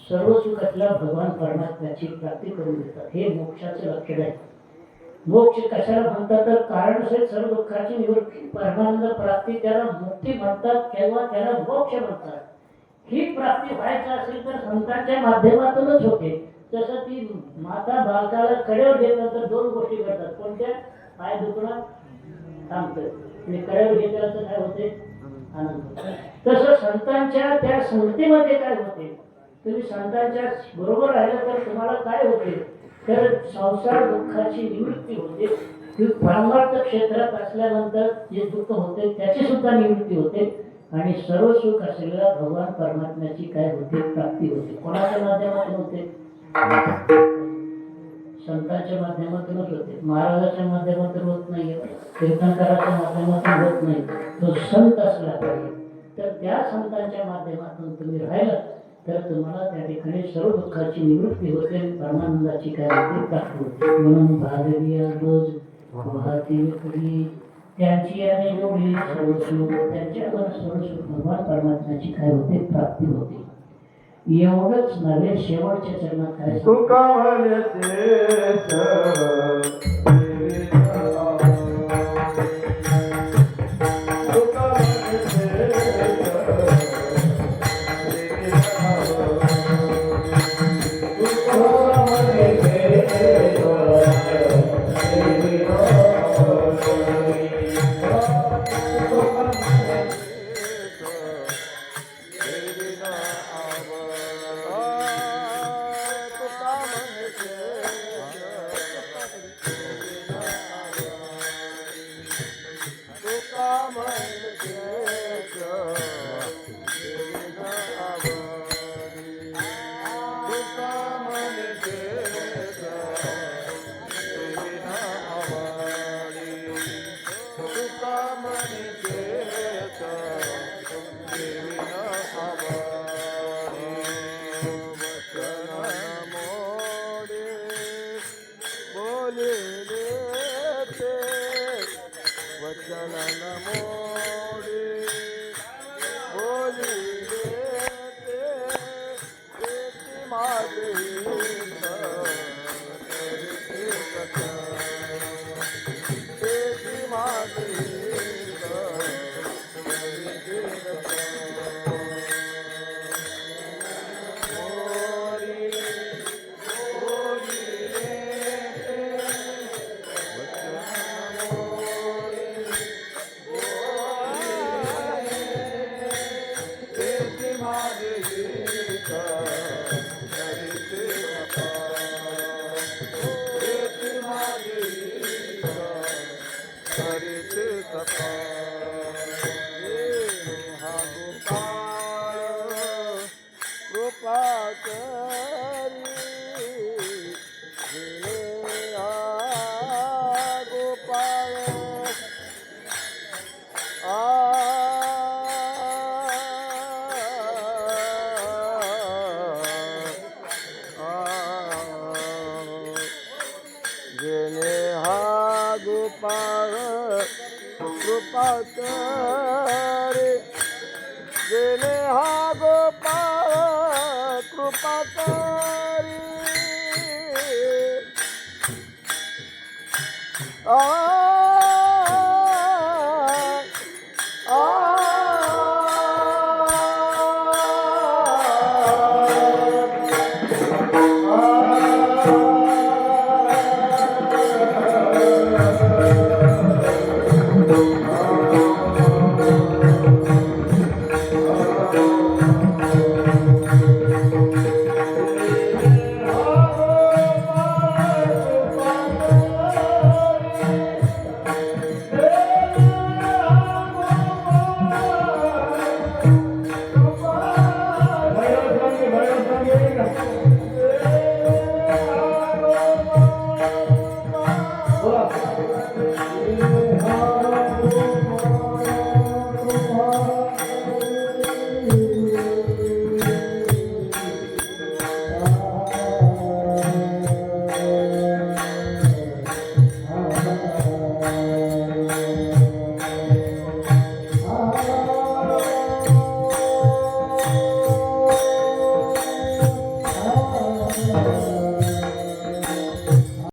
सर्व सुखातल्या भगवान परमात्म्याची प्राप्ती करून देतात. हे मोक्षाचे लक्षण आहे. मोक्ष कशाला म्हणतात तर कारण असेल सर्व दुःखाची निवृत्ती, परमानंद प्राप्ती, त्याला मुक्ती म्हणतात किंवा त्याला मोक्ष म्हणतात. ही प्राप्ती व्हायची असेल तर संतांच्या माध्यमातूनच होते. जसं ती माता बालकाला कडेवर घेतल्यानंतर 2 गोष्टी घडतात. कोणत्या? पाय दुखणं थांबतं आणि कडेवर घेतल्यानंतर काय होते? आनंद होतो. तसं संतांच्या त्या संगतीमध्ये काय होते? तुम्ही संतांच्या बरोबर राहिलं तर तुम्हाला काय होते? तर संसार दुःखाची निवृत्ती होते. परमार्थ क्षेत्रात असल्यानंतर जे दुःख होते त्याची सुद्धा निवृत्ती होते आणि सर्व सुख असलेल्या भगवान परमात्म्याची काय होते? प्राप्ती होते. कोणाच्या माध्यमातून होते? संतांच्या माध्यमातूनच होते. महाराजाच्या माध्यमातून होत नाही, कीर्तनकाराच्या माध्यमातून होत नाही. तो संत असला पाहिजे. तर त्या संतांच्या माध्यमातून तुम्ही राहिलं तर तुम्हाला त्या ठिकाणी सर्व दुःखाची निवृत्ती होते, परमानंदाची काय होते? प्राप्ती होते. म्हणून भागवी रोज वाहती करी त्यांची आणि जोडी सर्व सुख. त्यांच्यावर सर्व सुख भगवान परमात्म्याची काय होते? प्राप्ती होते. एवढंच नव्हे, शेवटच्या चरणात काय माझे जेणे हा गोपाळ कृपा करे जेणे हा गोपाळ कृपा करे आ